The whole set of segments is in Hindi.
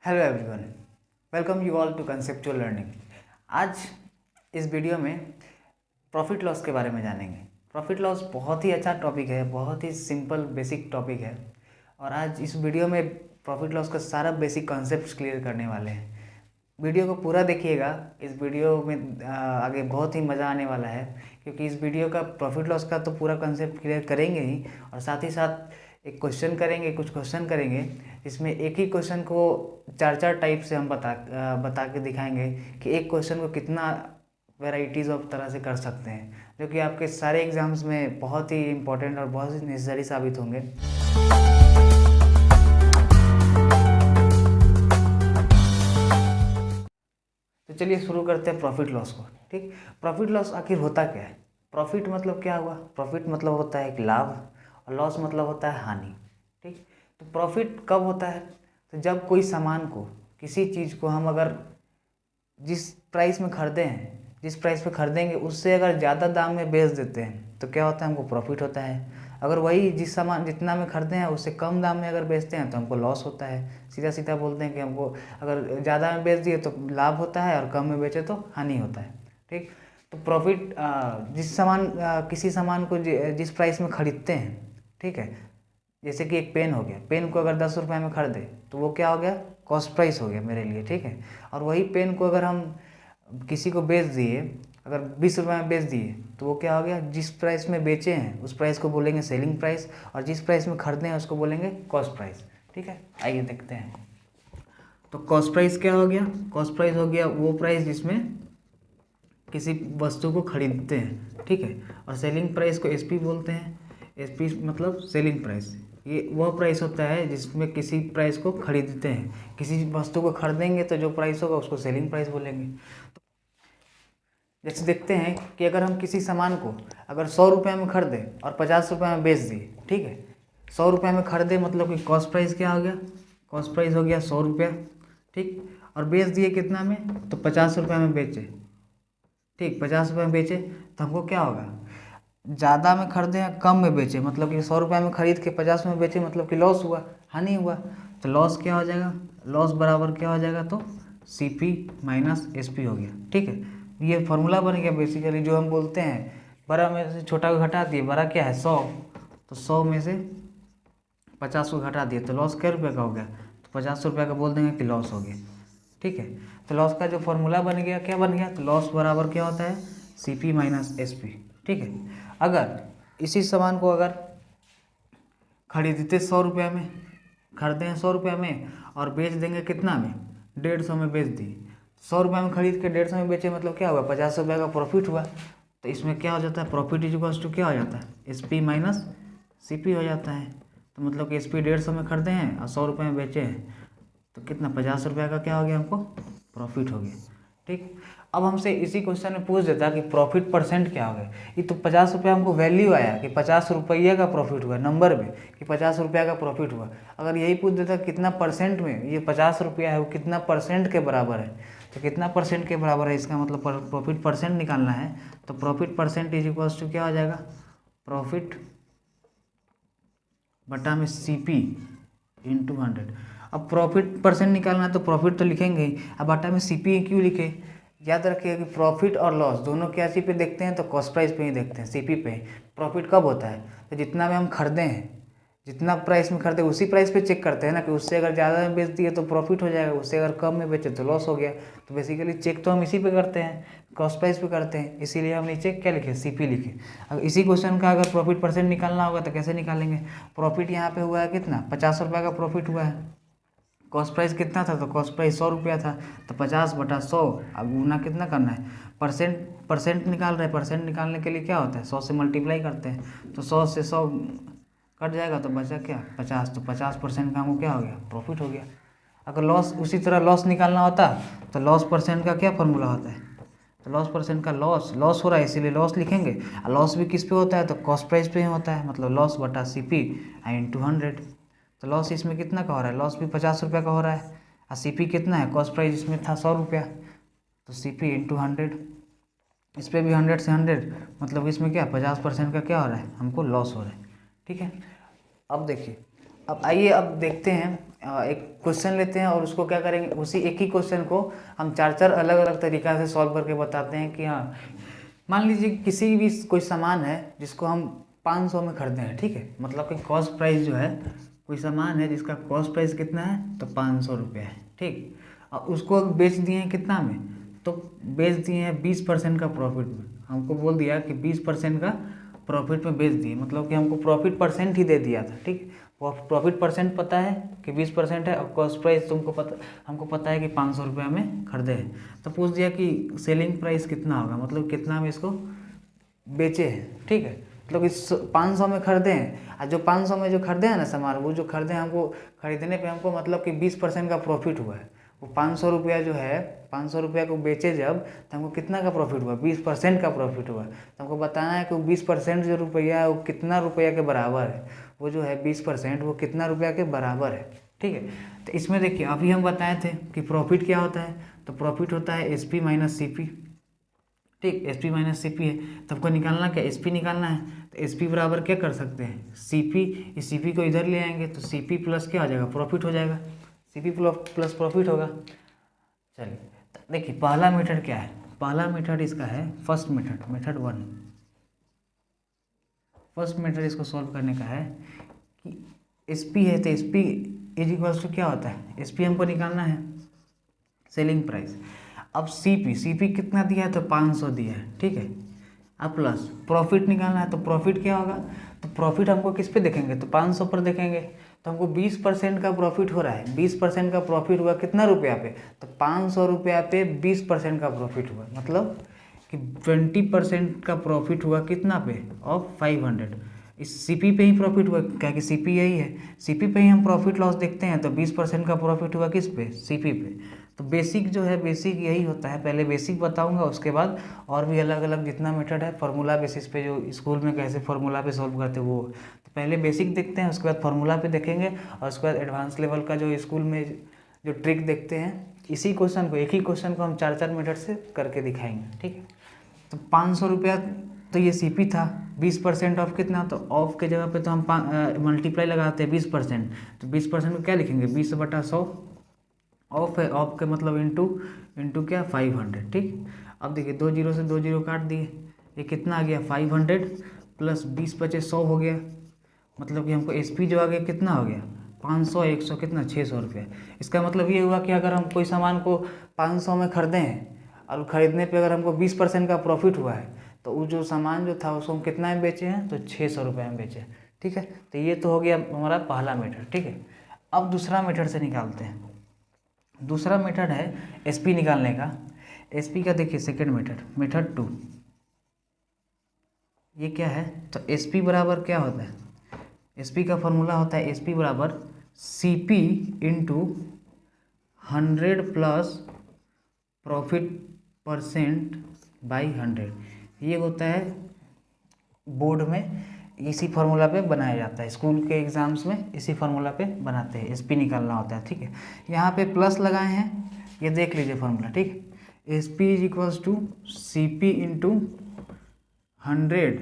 Hello everyone, welcome you all to conceptual learning. आज इस वीडियो में प्रॉफिट लॉस के बारे में जानेंगे। प्रॉफिट लॉस बहुत ही अच्छा टॉपिक है, बहुत ही सिंपल बेसिक टॉपिक है और आज इस वीडियो में प्रॉफिट लॉस का सारा बेसिक कॉन्सेप्ट्स क्लियर करने वाले हैं। वीडियो को पूरा देखिएगा। इस वीडियो में आगे बहुत ही मज़ा आने वाला है क्योंकि इस वीडियो का प्रॉफिट लॉस का तो पूरा कॉन्सेप्ट क्लियर करेंगे ही और साथ ही साथ एक क्वेश्चन करेंगे, कुछ क्वेश्चन करेंगे जिसमें एक ही क्वेश्चन को चार टाइप से हम बता के दिखाएंगे कि एक क्वेश्चन को कितना वैराइटीज़ ऑफ तरह से कर सकते हैं, जो कि आपके सारे एग्जाम्स में बहुत ही इम्पोर्टेंट और बहुत ही नेसेसरी साबित होंगे। तो चलिए शुरू करते हैं प्रॉफिट लॉस को। ठीक, प्रॉफिट लॉस आखिर होता क्या है? प्रॉफिट मतलब क्या हुआ? प्रॉफिट मतलब होता है एक लाभ और लॉस मतलब होता है हानि। ठीक, तो प्रॉफिट कब होता है? तो जब कोई सामान को, किसी चीज़ को हम अगर जिस प्राइस में खरीदे हैं, जिस प्राइस पे खरीदेंगे उससे अगर ज़्यादा दाम में बेच देते हैं तो क्या होता है? हमको प्रॉफिट होता है। अगर वही जिस सामान जितना में खरीदे हैं उससे कम दाम में अगर बेचते हैं तो हमको लॉस होता है। सीधा सीधा बोलते हैं कि हमको अगर ज़्यादा में बेच दिए तो लाभ होता है और कम में बेचे तो हानि होता है। ठीक, तो प्रॉफिट जिस सामान किसी सामान को जिस प्राइस में खरीदते हैं, ठीक है, जैसे कि एक पेन हो गया, पेन को अगर 10 रुपये में खरीदे तो वो क्या हो गया? कॉस्ट प्राइस हो गया मेरे लिए। ठीक है, और वही पेन को अगर हम किसी को बेच दिए, अगर 20 रुपये में बेच दिए तो वो क्या हो गया? जिस प्राइस में बेचे हैं उस प्राइस को बोलेंगे सेलिंग प्राइस और जिस प्राइस में खरीदे हैं उसको बोलेंगे कॉस्ट प्राइस। ठीक है, आइए देखते हैं। तो कॉस्ट प्राइस क्या हो गया? कॉस्ट प्राइस हो गया वो प्राइस जिसमें किसी वस्तु को खरीदते हैं। ठीक है, और सेलिंग प्राइस को एसपी बोलते हैं। एसपी मतलब सेलिंग प्राइस। ये वह प्राइस होता है जिसमें किसी प्राइस को खरीदते हैं। किसी वस्तु को खरीदेंगे तो जो प्राइस होगा उसको सेलिंग प्राइस बोलेंगे। जैसे देखते हैं कि अगर हम किसी सामान को अगर 100 रुपये में खरीदें और 50 रुपये में बेच दिए, ठीक है, 100 रुपये में खरीदे मतलब कि कॉस्ट प्राइस क्या हो गया? कॉस्ट प्राइस हो गया 100 रुपया। ठीक, और बेच दिए कितना में? तो 50 रुपये में बेचे। ठीक, 50 रुपये में बेचे तो हमको क्या होगा? ज़्यादा में खरीदे या कम में बेचे, मतलब कि 100 रुपये में खरीद के 50 में बेचे मतलब कि लॉस हुआ, हानि हुआ। तो लॉस क्या हो जाएगा? लॉस बराबर क्या हो जाएगा? तो CP माइनस SP हो गया। ठीक है, ये फॉर्मूला बन गया बेसिकली, जो हम बोलते हैं बड़ा में से छोटा को घटा दिए, बड़ा क्या है 100, तो 100 में से 50 को घटा दिए तो लॉस क्या रुपये का हो गया? तो 50 रुपये का बोल देंगे कि लॉस हो गया। ठीक है, तो लॉस का जो फॉर्मूला बन गया, क्या बन गया? तो लॉस बराबर क्या होता है? CP minus SP। ठीक है, अगर इसी सामान को अगर खरीदते 100 रुपये में, खरीदे हैं 100 रुपये में और बेच देंगे कितना में? 150 में बेच दिए। 100 रुपये में खरीद के 150 में बेचे मतलब क्या हुआ? 50 रुपये का प्रॉफिट हुआ। तो इसमें क्या हो जाता है? प्रॉफिट इक्वल्स टू क्या हो जाता है? SP माइनस CP हो जाता है। तो मतलब कि SP 150 में खरीदे हैं और 100 रुपये में बेचे हैं तो कितना? 50 रुपये का क्या हो गया? हमको प्रॉफिट हो गया। ठीक, अब हमसे इसी क्वेश्चन में पूछ देता कि प्रॉफिट परसेंट क्या हो गया। ये तो 50 रुपये हमको वैल्यू आया कि 50 रुपये का प्रॉफिट हुआ, नंबर में कि 50 रुपये का प्रॉफिट हुआ। अगर यही पूछ देता कितना परसेंट में ये 50 रुपया है, वो कितना परसेंट के बराबर है, तो कितना परसेंट के बराबर है, इसका मतलब प्रॉफिट परसेंट निकालना है। तो profit percent is equals to क्या हो जाएगा? प्रॉफिट बटा में CP इंटू 100। अब प्रॉफिट परसेंट निकालना है तो प्रॉफिट तो लिखेंगे ही, अब बटा में CP क्यों लिखे? याद रखिए कि प्रॉफिट और लॉस दोनों क्या चीज़ पे देखते हैं? तो कॉस्ट प्राइस पे ही देखते हैं, CP पे। प्रॉफिट कब होता है? तो जितना में हम खरीदे हैं, जितना प्राइस में खरीदे उसी प्राइस पे चेक करते हैं ना, कि उससे अगर ज़्यादा में बेच दिए तो प्रॉफिट हो जाएगा, उससे अगर कम में बेचे तो लॉस हो गया। तो बेसिकली चेक तो हम इसी पे करते हैं, कॉस्ट प्राइस पे करते हैं, इसीलिए हम नीचे क्या लिखे? CP लिखे। अगर इसी क्वेश्चन का अगर प्रॉफिट परसेंट निकालना होगा तो कैसे निकालेंगे? प्रॉफिट यहाँ पे हुआ है कितना? 50 रुपये का प्रॉफिट हुआ है। कॉस्ट प्राइस कितना था? तो कॉस्ट प्राइस 100 रुपया था, तो 50 बटा 100। अब गुना कितना करना है? परसेंट निकाल रहे हैं। परसेंट निकालने के लिए क्या होता है? 100 से मल्टीप्लाई करते हैं, तो 100 से 100 कट जाएगा तो बचा क्या? 50। तो 50% का हमको क्या हो गया? प्रॉफिट हो गया। अगर लॉस, उसी तरह लॉस निकालना होता तो लॉस परसेंट का क्या फॉर्मूला होता है? तो लॉस परसेंट का लॉस हो रहा है इसीलिए लॉस लिखेंगे। और लॉस भी किस पे होता है? तो कॉस्ट प्राइस पे ही होता है, मतलब लॉस बटा CP इंटू 100। तो लॉस इसमें कितना का हो रहा है? लॉस भी 50 रुपये का हो रहा है और CP कितना है? कॉस्ट प्राइस इसमें था 100 रुपया, तो CP इंटू 100। इस पर भी 100 से 100 मतलब इसमें क्या 50% का क्या हो रहा है? हमको लॉस हो रहा है। ठीक है, अब देखिए, अब आइए अब देखते हैं एक क्वेश्चन लेते हैं और उसको क्या करेंगे, उसी एक ही क्वेश्चन को हम चार चार अलग अलग तरीक़ा से सॉल्व करके बताते हैं कि हाँ, मान लीजिए किसी भी कोई सामान है जिसको हम 500 में खरीदे हैं, ठीक है, मतलब कि कॉस्ट प्राइस जो है, कोई सामान है जिसका कॉस्ट प्राइस कितना है तो 500 रुपये है, ठीक, और उसको बेच दिए हैं कितना में, तो बेच दिए हैं 20% का प्रॉफिट में। हमको बोल दिया कि 20% का प्रॉफिट में बेच दिए, मतलब कि हमको प्रॉफिट परसेंट ही दे दिया था, ठीक, प्रॉफिट परसेंट पता है कि 20% है और कॉस्ट प्राइस तुमको पता, हमको पता है कि 500 रुपये में खरीदे हैं, तो पूछ दिया कि सेलिंग प्राइस कितना होगा, मतलब कितना में इसको बेचे हैं, ठीक है, मतलब इस 500 में खरीदे हैं, और जो 500 में जो खरीदे हैं ना सामान, वो जो खरीदे हैं हमको खरीदने पे हमको मतलब कि 20% का प्रॉफिट हुआ है। वो 500 रुपया जो है, 500 रुपया को बेचे जब, तो हमको कितना का प्रॉफिट हुआ, 20% का प्रॉफिट हुआ। तो हमको बताना है कि वो 20% जो रुपया है वो कितना रुपया के बराबर है, वो जो है 20% वो कितना रुपया के बराबर है, ठीक है। तो इसमें देखिए अभी हम बताए थे कि प्रॉफिट क्या होता है, तो प्रॉफिट होता है S P minus C P, ठीक, S P minus C P है, तो हमको निकालना क्या, एस पी निकालना है, तो एस पी बराबर क्या कर सकते हैं, सी पी, इस सी पी को इधर ले आएंगे तो सी पी प्लस क्या हो जाएगा, प्रॉफिट हो जाएगा, सी पी प्लस प्रॉफिट होगा। चलिए तो देखिए पहला मेथड क्या है, पहला मेथड इसका है first method, method 1, first method इसको सॉल्व करने का है कि एस पी है तो S P is equals to क्या होता है, एस पी हमको निकालना है सेलिंग प्राइस। अब सी पी कितना दिया है तो 500 दिया है, ठीक है, अब प्लस प्रॉफिट निकालना है, तो प्रॉफिट क्या होगा, तो प्रॉफिट हमको किस पे देखेंगे, तो 500 पर देखेंगे, तो हमको 20% का प्रॉफिट हो रहा है, 20% का प्रॉफिट हुआ कितना रुपया पे, तो 500 रुपया पे 20% का प्रॉफिट हुआ, मतलब कि 20% का प्रॉफिट हुआ कितना पे, ऑफ 500। इस सीपी पे ही प्रॉफिट हुआ, क्या कि सीपी यही है, सीपी पे ही हम प्रॉफिट लॉस देखते हैं, तो 20% का प्रॉफिट हुआ किस पे, सीपी पे। तो बेसिक जो है, बेसिक यही होता है, पहले बेसिक बताऊंगा, उसके बाद और भी अलग अलग जितना मेथड है फार्मूला बेसिस पे, जो स्कूल में कैसे फार्मूला पे सॉल्व करते हैं वो, तो पहले बेसिक देखते हैं, उसके बाद फार्मूला पे देखेंगे, और उसके बाद एडवांस लेवल का जो स्कूल में जो ट्रिक देखते हैं, इसी क्वेश्चन को, एक ही क्वेश्चन को हम चार चार मेथड से करके दिखाएंगे, ठीक है। तो 500 रुपया तो ये सीपी था, 20% ऑफ कितना, तो ऑफ के जगह पे तो हम मल्टीप्लाई लगाते हैं 20%, तो 20% को क्या लिखेंगे, 20/100, ऑफ है, ऑफ के मतलब इंटू क्या 500, ठीक। अब देखिए 2 जीरो से 2 जीरो काट दिए, ये कितना आ गया 500 प्लस 20 बचे 100 हो गया, मतलब कि हमको एस पी जो आ गया कितना हो गया 500, 100 कितना 600 रुपये। इसका मतलब ये हुआ कि अगर हम कोई सामान को 500 में खरीदे हैं और खरीदने पे अगर हमको 20% का प्रॉफिट हुआ है, तो वो जो सामान जो था उसको हम कितना में बेचे हैं, तो 600 रुपये में बेचे, ठीक है। तो ये तो हो गया हमारा पहला मेथड, ठीक है। अब दूसरा मेथड से निकालते हैं, दूसरा मेथड है एसपी निकालने का। एसपी का देखिए सेकंड मेथड, मेथड 2, ये क्या है, तो एसपी बराबर क्या होता है, एसपी का फॉर्मूला होता है एसपी बराबर CP into 100 plus profit percent by 100। ये होता है बोर्ड में, इसी फार्मूला पे बनाया जाता है, स्कूल के एग्जाम्स में इसी फार्मूला पे बनाते हैं, एसपी निकालना होता है, ठीक है। यहाँ पे प्लस लगाए हैं, ये देख लीजिए फार्मूला, ठीक, S P is equals to C P into 100,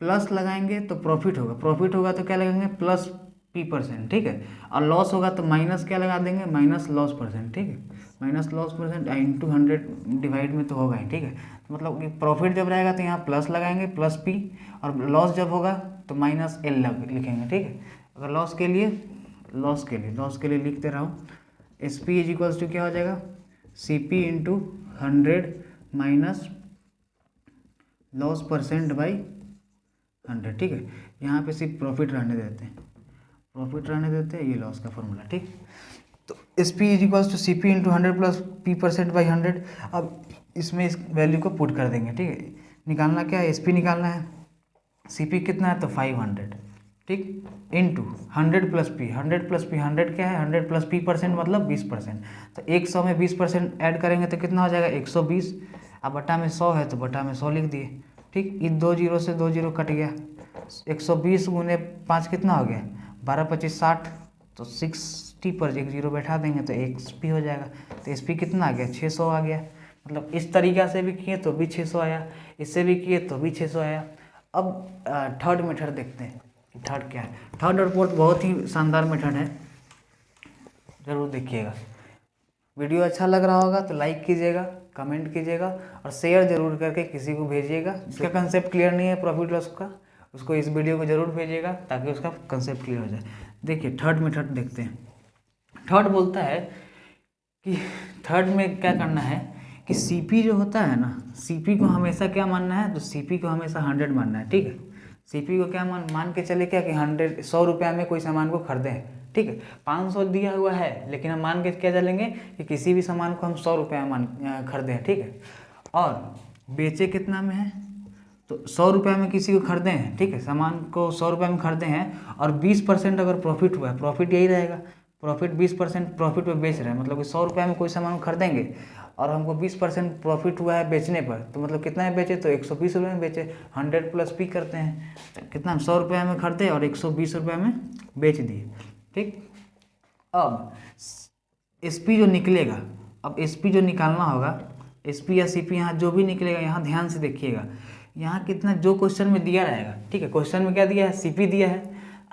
plus लगाएंगे तो प्रॉफिट होगा, प्रॉफिट होगा तो क्या लगाएंगे प्लस P%, ठीक है, और लॉस होगा तो माइनस क्या लगा देंगे, माइनस लॉस परसेंट, ठीक है, minus loss percent into 100 divide में तो होगा ही, ठीक है। तो मतलब कि प्रॉफिट जब रहेगा तो यहाँ प्लस लगाएंगे प्लस P, और लॉस जब होगा तो माइनस L लिखेंगे, ठीक है। अगर लॉस के लिए लिखते रहो, S P is equals to क्या हो जाएगा, C P into 100 minus loss percent by 100, ठीक है। यहाँ पे सिर्फ प्रॉफिट रहने देते हैं, ये लॉस का फॉर्मूला, ठीक। तो S P is equals to C P into 100 plus P% by 100। अब इसमें इस वैल्यू को पुट कर देंगे, ठीक है। निकालना क्या है, एस पी निकालना है, सी पी कितना है तो 500, ठीक, इंटू 100 प्लस पी, 100 क्या है, 100 प्लस P% मतलब 20%, तो 100 में 20% ऐड करेंगे तो कितना हो जाएगा 120, अब बटा में 100 है तो बटा में 100 लिख दिए, ठीक। इस 2 जीरो से 2 जीरो कट गया, 120 गुने 5 कितना हो गया 12 25 60, तो 60 पर एक जीरो बैठा देंगे तो एस पी हो जाएगा, तो एस पी कितना आ गया 600 आ गया। मतलब इस तरीक़ा से भी किए तो भी 600 आया, इससे भी किए तो भी 600 आया। अब थर्ड मेथड देखते हैं कि थर्ड क्या है। थर्ड और फोर्थ बहुत ही शानदार मेथड है। ज़रूर देखिएगा। वीडियो अच्छा लग रहा होगा तो लाइक कीजिएगा, कमेंट कीजिएगा और शेयर जरूर करके किसी को भेजिएगा। जिसका कंसेप्ट क्लियर नहीं है प्रॉफिट लॉस का, उसको इस वीडियो को जरूर भेजिएगा ताकि उसका कंसेप्ट क्लियर हो जाए। देखिए थर्ड मेथड देखते हैं। थर्ड बोलता है कि थर्ड में क्या करना है कि सीपी जो होता है ना, सीपी को हमेशा क्या मानना है, तो सीपी को हमेशा 100 मानना है। ठीक है, सीपी को क्या मान के चले क्या कि 100 रुपये में कोई सामान को खरीदे हैं। ठीक है, 500 दिया हुआ है लेकिन हम मान के क्या चलेंगे कि किसी भी सामान को हम 100 रुपये में खरीदे हैं। ठीक है, और बेचे कितना में है, तो 100 रुपये में किसी को खरीदे हैं। ठीक है, सामान को 100 रुपये में खरीदे हैं और 20% अगर प्रॉफिट हुआ है, प्रॉफिट यही रहेगा, प्रॉफिट 20% प्रॉफिट पे बेच रहे हैं, मतलब कि 100 रुपये में कोई सामान खरीदेंगे और हमको 20% प्रॉफिट हुआ है बेचने पर, तो मतलब कितना में बेचे, तो 120 रुपये में बेचे। 100 प्लस पी करते हैं तो कितना, 100 रुपये में खरीदे और 120 रुपये में बेच दिए। ठीक, अब एसपी जो निकलेगा, अब एसपी जो निकालना होगा, एसपी या सीपी यहाँ जो भी निकलेगा, यहाँ ध्यान से देखिएगा, यहाँ कितना जो क्वेश्चन में दिया रहेगा। ठीक है, क्वेश्चन में क्या दिया है, सीपी दिया है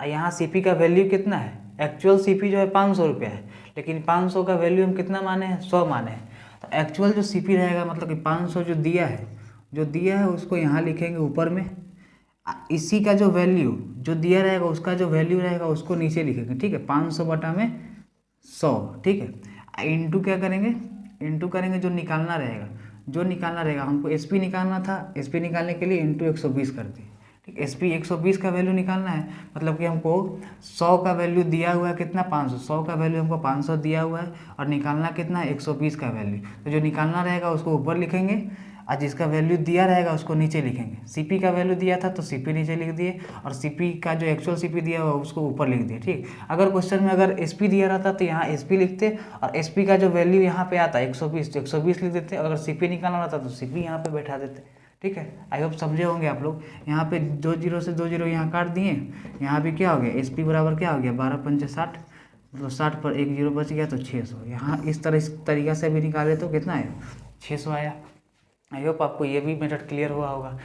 और यहाँ सीपी का वैल्यू कितना है, एक्चुअल सीपी जो है 500 रुपया है, लेकिन 500 का वैल्यू हम कितना माने हैं, 100 माने हैं। तो एक्चुअल जो सीपी रहेगा मतलब कि 500 जो दिया है उसको यहाँ लिखेंगे ऊपर में, इसी का जो वैल्यू जो दिया रहेगा उसका जो वैल्यू रहेगा उसको नीचे लिखेंगे। ठीक है, 500 बटा में 100। ठीक है, इंटू क्या करेंगे, इंटू करेंगे जो निकालना रहेगा, हमको एसपी निकालना था, एसपी निकालने के लिए इंटू 120 कर दिए। ठीक, एसपी 120 का वैल्यू निकालना है, मतलब कि हमको 100 का वैल्यू दिया हुआ है कितना, 500, 100 का वैल्यू हमको 500 दिया हुआ है और निकालना कितना है, 120 का वैल्यू। तो जो निकालना रहेगा उसको ऊपर लिखेंगे और जिसका वैल्यू दिया रहेगा उसको नीचे लिखेंगे। सीपी का वैल्यू दिया था तो सीपी नीचे लिख दिए और सीपी का जो एक्चुअल सीपी दिया हुआ उसको ऊपर लिख दिए। ठीक, अगर क्वेश्चन में अगर एसपी दिया रहता तो यहाँ एसपी लिखते और एसपी का जो वैल्यू यहाँ पे आता 120 तो 120 लिख देते, अगर सीपी निकालना रहता तो सीपी यहाँ पे बैठा देते। ठीक है, आई होप समझे होंगे आप लोग। यहाँ पे 2 जीरो से 2 जीरो यहाँ काट दिए, यहाँ भी क्या हो गया, एसपी बराबर क्या हो गया, 12 पंचे 60, मतलब 60 पर 1 जीरो बच गया तो 600। यहाँ इस तरीका से भी निकाले तो कितना आया, 600 आया। आई होप आपको ये भी मेथड क्लियर हुआ होगा,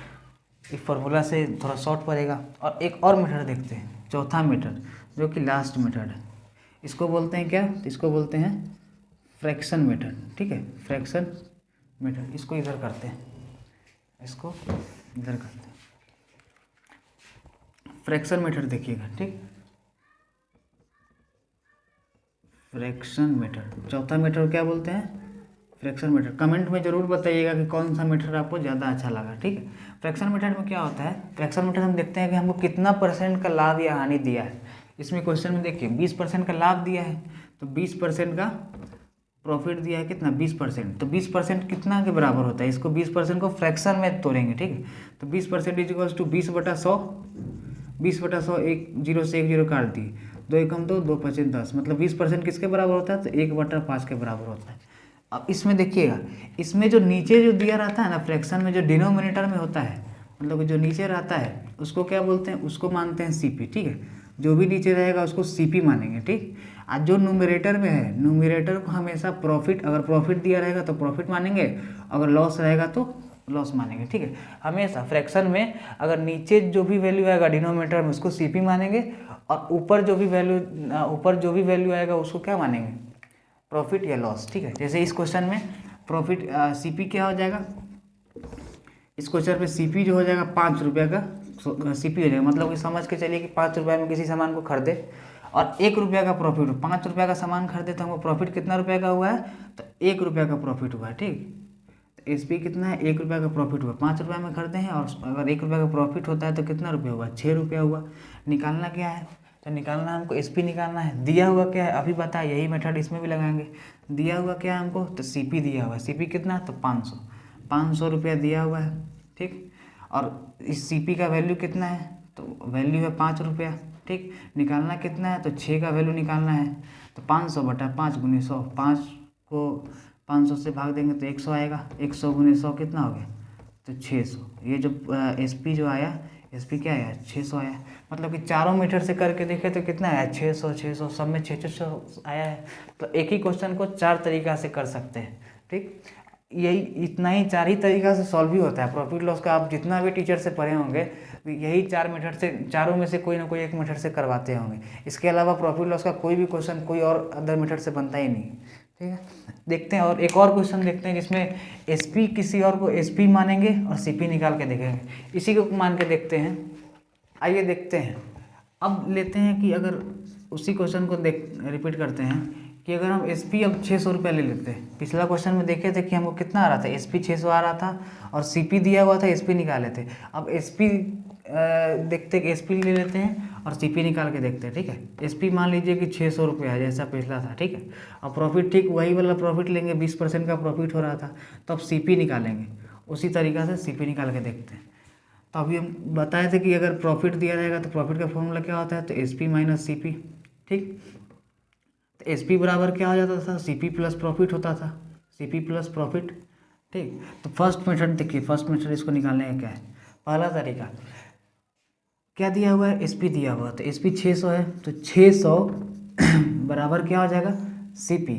इस फार्मूला से थोड़ा शॉर्ट पड़ेगा। और एक और मेथड देखते हैं, चौथा मेथड जो कि लास्ट मेथड है। इसको बोलते हैं क्या, इसको बोलते हैं फ्रैक्शन मेथड। ठीक है, फ्रैक्शन मेथड, इसको इधर करते हैं, इसको इधर करते हैं। फ्रैक्शन मेथड देखिएगा। ठीक, फ्रैक्शन मेथड, चौथा मेथड क्या बोलते हैं, फ्रैक्शन मेथड। कमेंट में जरूर बताइएगा कि कौन सा मेथड आपको ज़्यादा अच्छा लगा। ठीक है, फ्रैक्शन मेथड में क्या होता है, फ्रैक्शन मेथड हम देखते हैं कि हमको कितना % का लाभ या हानि दिया है। इसमें क्वेश्चन में देखिए 20% का लाभ दिया है तो 20% का प्रॉफिट दिया है कितना, 20%, तो 20% कितना के बराबर होता है, इसको 20% को फ्रैक्शन में तोड़ेंगे। ठीक है, तो 20% इक्वल्स टू 20/100, 20/100, 1 जीरो से 1 जीरो काट दिए, 2 एकम 2, 2 पचे 10, मतलब 20% किसके बराबर होता है, तो 1/5 के बराबर होता है। अब इसमें देखिएगा, इसमें जो नीचे जो दिया रहता है ना फ्रैक्शन में, जो डिनोमिनेटर में होता है, मतलब जो नीचे रहता है उसको क्या बोलते हैं, उसको मानते हैं सीपी। ठीक है, जो भी नीचे रहेगा उसको सीपी मानेंगे। ठीक, आज जो न्यूमरेटर में है, न्यूमरेटर को हमेशा प्रॉफिट, अगर प्रॉफिट दिया रहेगा तो प्रॉफिट मानेंगे, अगर लॉस रहेगा तो लॉस मानेंगे। ठीक है, हमेशा फ्रैक्शन में अगर नीचे जो भी वैल्यू आएगा डिनोमिनेटर में उसको सीपी मानेंगे और ऊपर जो भी वैल्यू आएगा उसको क्या मानेंगे, प्रॉफिट या लॉस। ठीक है, जैसे इस क्वेश्चन में प्रॉफिट सीपी क्या हो जाएगा, इस क्वेश्चन पे सीपी जो हो जाएगा 5 रुपये का सीपी हो जाएगा, मतलब कि समझ के चलिए कि 5 रुपये में किसी सामान को खरीदे और 1 रुपये का प्रॉफिट, 5 रुपये का सामान खरीदे तो हमको प्रॉफिट कितना रुपये का हुआ है, तो 1 रुपये का प्रॉफिट हुआ है। ठीक, एसपी कितना है, 1 रुपये का प्रॉफिट हुआ, 5 रुपये में खरीदे हैं और अगर 1 रुपये का प्रॉफिट होता है तो कितना रुपये हुआ, 6 रुपया हुआ। निकालना क्या है, तो निकालना हमको एसपी निकालना है। दिया हुआ क्या है अभी बताया, यही मेथड इसमें भी लगाएंगे। दिया हुआ क्या है हमको, तो सीपी दिया हुआ है, सीपी कितना, तो 500 रुपया दिया हुआ है। ठीक, और इस सीपी का वैल्यू कितना है, तो वैल्यू है 5 रुपया। ठीक, निकालना कितना है, तो 6 का वैल्यू निकालना है, तो 500 बटा 5 गुने 100, 5 को 500 से भाग देंगे तो 100 आएगा, 100 गुने 100 कितना हो गया, तो 600। ये जो एसपी जो आया, एसपी क्या आया, 600 आया। मतलब कि चारों मीटर से करके देखे तो कितना आया, 600 सब में 600 आया है। तो एक ही क्वेश्चन को 4 तरीका से कर सकते हैं। ठीक, यही इतना ही 4 ही तरीका से सॉल्व भी होता है प्रॉफिट लॉस का। आप जितना भी टीचर से पढ़े होंगे यही 4 मेथड से, चारों में से कोई ना कोई एक मेथड से करवाते होंगे। इसके अलावा प्रॉफिट लॉस का कोई भी क्वेश्चन कोई और अदर मेथड से बनता ही नहीं। ठीक है, देखते हैं और एक और क्वेश्चन देखते हैं जिसमें एसपी किसी और को एसपी मानेंगे और सीपी निकाल के देखेंगे। इसी को मान के देखते हैं। आइए देखते हैं। अब लेते हैं कि अगर उसी क्वेश्चन को रिपीट करते हैं कि अगर हम एसपी अब 600 रुपये ले लेते हैं। पिछला क्वेश्चन में देखे थे कि हमको कितना आ रहा था, एसपी 600 आ रहा था और सीपी दिया हुआ था, एसपी निकाले थे। अब एसपी देखते कि एसपी ले लेते हैं और सीपी निकाल के देखते हैं। ठीक है, एसपी मान लीजिए कि 600 रुपये है जैसा पिछला था। ठीक है, अब प्रॉफिट ठीक वही वाला प्रॉफिट लेंगे, 20% का प्रॉफिट हो रहा था, तो अब सीपी निकालेंगे। उसी तरीक़ा से सीपी निकाल के देखते हैं। तो अभी हम बताए थे कि अगर प्रॉफिट दिया जाएगा तो प्रॉफिट का फॉर्मूला क्या होता है, तो एसपी माइनस सीपी। ठीक, तो एसपी बराबर क्या हो जाता था, सीपी प्लस प्रॉफिट होता था, सीपी प्लस प्रॉफिट। ठीक, तो फर्स्ट मेथड देखिए, फर्स्ट मेथड इसको निकालने का क्या है, पहला तरीका क्या दिया हुआ है, एसपी दिया हुआ है, तो एसपी 600 है, तो 600 बराबर क्या हो जाएगा, सीपी।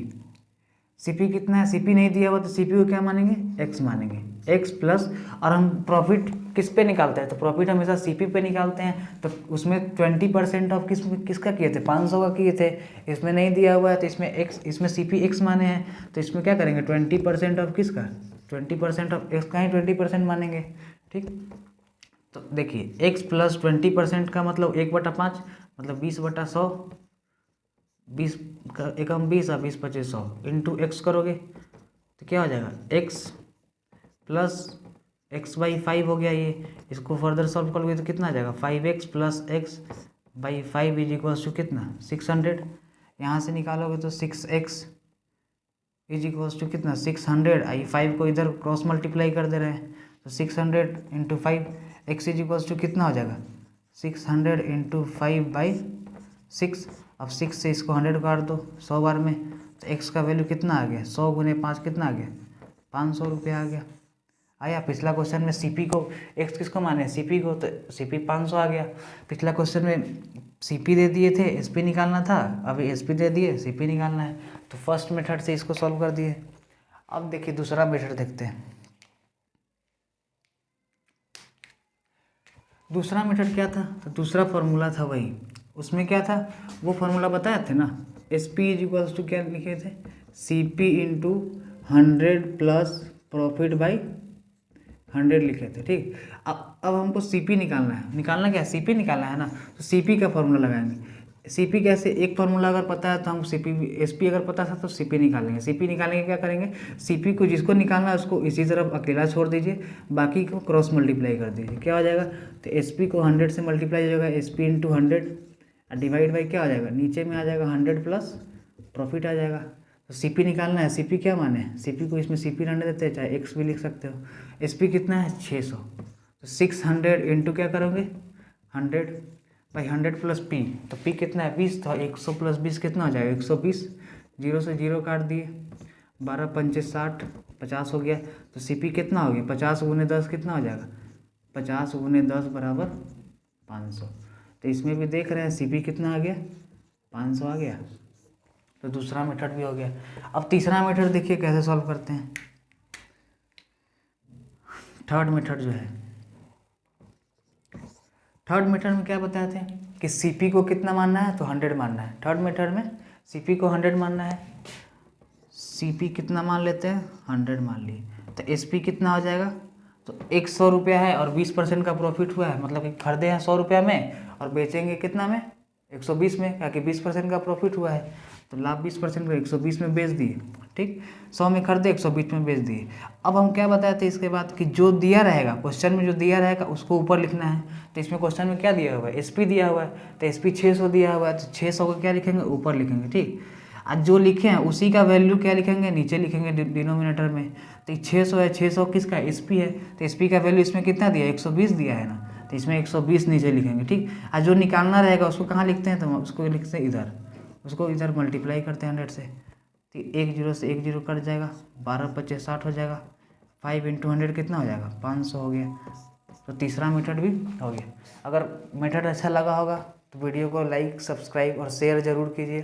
सीपी कितना है, सीपी नहीं दिया हुआ तो सीपी को क्या मानेंगे, एक्स मानेंगे, एक्स प्लस, और हम प्रॉफिट किस पे निकालते हैं, तो प्रॉफिट हमेशा सीपी पे निकालते हैं। तो उसमें 20% ऑफ किसका किए थे, 500 का किए थे। इसमें नहीं दिया हुआ है तो इसमें एक्स, इसमें सीपी एक्स माने हैं, तो इसमें क्या करेंगे 20% ऑफ किसका, 20% ऑफ एक्स का ही 20% मानेंगे। ठीक, तो देखिए एक्स प्लस 20% का मतलब 1/5 मतलब 20/100, 20 का एकम 20 और 20 25 100 इंटू एक्स करोगे तो क्या हो जाएगा, एक्स प्लस एक्स बाई 5 हो गया। ये इसको फर्दर सॉल्व करोगे तो कितना आ जाएगा, 5x plus x by 5 is equals to कितना, 600। यहाँ से निकालोगे तो 6x इज इक्वल्स टू कितना, 600। आई 5 को इधर क्रॉस मल्टीप्लाई कर दे रहे हैं, तो 600 into 5, x is equals to कितना हो जाएगा, 600 इंटू 5/6। अब 6 से इसको 100 काट दो 100 बार में, तो एक्स का वैल्यू कितना आ गया, 100 गुने 5 कितना आ गया, 500 रुपये आ गया। आया, पिछला क्वेश्चन में सीपी को एक्स किसको माने, सीपी को, तो सीपी 500 आ गया। पिछला क्वेश्चन में सीपी दे दिए थे, एसपी निकालना था, अभी एसपी दे दिए, सीपी निकालना है, तो फर्स्ट मेथड से इसको सॉल्व कर दिए। अब देखिए दूसरा मेथड देखते हैं। दूसरा मेथड क्या था, तो दूसरा फॉर्मूला था वही, उसमें क्या था वो फार्मूला बताए थे ना, S P is equals to क्या लिखे थे, C P into 100 plus profit by 100 लिखे थे। ठीक, अब हमको सी पी निकालना है, निकालना क्या है, सी पी निकालना है ना, तो सी पी का फॉर्मूला लगाएंगे। सी पी कैसे, एक फार्मूला अगर पता है तो हम सी पी, एस पी अगर पता था तो सी पी निकालेंगे। सी पी निकालेंगे क्या करेंगे, सी पी को जिसको निकालना है उसको इसी तरफ अकेला छोड़ दीजिए, बाकी को क्रॉस मल्टीप्लाई कर दीजिए, क्या हो जाएगा, तो एस पी को 100 से मल्टीप्लाई हो जाएगा, S P into 100 divide by क्या आ जाएगा, नीचे में आ जाएगा 100 प्लस प्रॉफिट आ जाएगा। तो सी पी निकालना है, सी पी क्या माने, सी पी को इसमें सी पी रहने देते हैं, चाहे एक्स भी लिख सकते हो। एस पी कितना है 600, तो 600 इंटू क्या करोगे 100 बाई 100 प्लस पी, तो पी कितना है 20, तो 100 प्लस 20 कितना हो जाएगा 120, जीरो से जीरो काट दिए, 12 पंचे 60, 50 हो गया। तो सी पी कितना हो गया, 50 गुने 10 कितना हो जाएगा, 50 गुने 10 बराबर 500। तो इसमें भी देख रहे हैं सी पी कितना आ गया 500 आ गया, तो दूसरा मेथड भी हो गया। अब तीसरा मेथड देखिए कैसे सॉल्व करते हैं। थर्ड मेथड जो है, थर्ड मेथड में क्या बताए थे कि सीपी को कितना मानना है, तो 100 मानना है। थर्ड मेथड में सीपी को 100 मानना है, सीपी कितना मान लेते हैं 100 मान लिए, तो एसपी कितना हो जाएगा, तो 100 रुपया है और 20% का प्रॉफिट हुआ है, मतलब कि खरीदे हैं 100 रुपया में और बेचेंगे कितना में 120 में, क्या कि 20% का प्रॉफिट हुआ है, तो लाभ 20% को 120 में बेच दिए। ठीक, 100 में खरीदे 120 में बेच दिए। अब हम क्या बताए थे इसके बाद कि जो दिया रहेगा क्वेश्चन में, जो दिया रहेगा उसको ऊपर लिखना है। तो इसमें क्वेश्चन में क्या दिया हुआ है, एसपी दिया हुआ है, तो एसपी 600 दिया हुआ है, तो 600 को क्या लिखेंगे ऊपर लिखेंगे। ठीक, आज जो लिखे हैं उसी का वैल्यू क्या लिखेंगे नीचे लिखेंगे डिनोमिनेटर में। तो 600 है, 600 किसका एसपी है, तो एसपी का वैल्यू इसमें कितना दिया 120 दिया है ना, तो इसमें 120 नीचे लिखेंगे। ठीक, आज जो निकालना रहेगा उसको कहाँ लिखते हैं, तो उसको लिखते हैं इधर, उसको इधर मल्टीप्लाई करते हैं 100 से, तो 1 0 से 1 0 कट जाएगा, 12 25 60 हो जाएगा, 5 इंटू 100 कितना हो जाएगा 500 हो गया। तो तीसरा मेथड भी हो गया। अगर मेथड अच्छा लगा होगा तो वीडियो को लाइक सब्सक्राइब और शेयर ज़रूर कीजिए।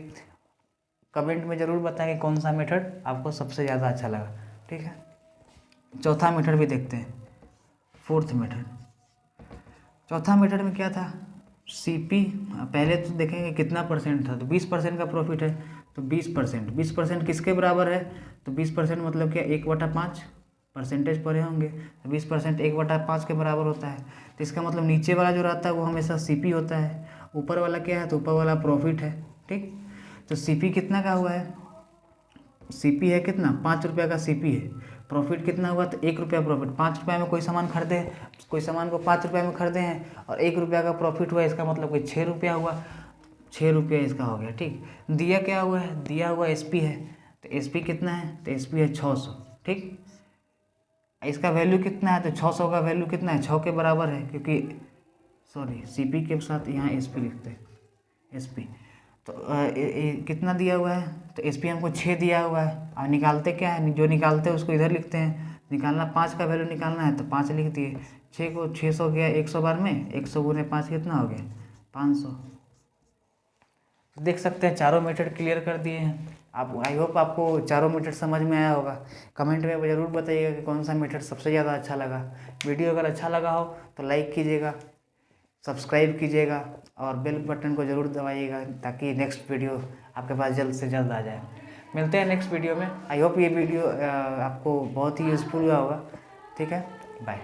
कमेंट में ज़रूर बताएं कि कौन सा मेथड आपको सबसे ज़्यादा अच्छा लगा। ठीक है। चौथा मेथड भी देखते हैं, फोर्थ मेथड। चौथा मेथड में क्या था, सीपी, पहले तो देखेंगे कितना परसेंट था, तो 20% का प्रॉफिट है, तो 20% किसके बराबर है, तो 20% मतलब क्या 1/5 परसेंटेज पड़े होंगे, तो 20% 1/5 के बराबर होता है। तो इसका मतलब नीचे वाला जो रहता है वो हमेशा सीपी होता है, ऊपर वाला क्या है, तो ऊपर वाला प्रॉफिट है। ठीक, तो सीपी कितना का हुआ है, सीपी है कितना, 5 रुपये का सीपी है, प्रॉफिट कितना हुआ, तो 1 रुपया प्रॉफिट। 5 रुपये में कोई सामान खरीदे, कोई सामान को 5 रुपये में खरीदे हैं और 1 रुपया का प्रॉफिट हुआ, इसका मतलब कोई 6 रुपया हुआ, 6 रुपया इसका हो गया। ठीक, दिया क्या हुआ है, दिया हुआ एसपी है, तो एसपी कितना है, तो एसपी है 600। ठीक, इसका वैल्यू कितना है, तो 600 का वैल्यू कितना है, 6 के बराबर है, क्योंकि सॉरी सीपी के साथ यहाँ एसपी लिखते हैं, एसपी। तो कितना दिया हुआ है, तो एसपी हमको 6 दिया हुआ है। अब निकालते क्या है, जो निकालते हैं उसको इधर लिखते हैं, निकालना 5 का वैल्यू निकालना है तो 5 लिख दिए, 6 को 600 गया 100 बार में, 100 गुने 5 कितना हो गया, 500। देख सकते हैं चारों मेथड क्लियर कर दिए हैं आप। आई होप आपको चारों मेथड समझ में आया होगा। कमेंट में ज़रूर बताइएगा कि कौन सा मेथड सबसे ज़्यादा अच्छा लगा। वीडियो अगर अच्छा लगा हो तो लाइक कीजिएगा, सब्सक्राइब कीजिएगा और बेल बटन को ज़रूर दबाइएगा, ताकि नेक्स्ट वीडियो आपके पास जल्द से जल्द आ जाए। मिलते हैं नेक्स्ट वीडियो में। आई होप ये वीडियो आपको बहुत ही यूज़फुल हुआ होगा। ठीक है, बाय।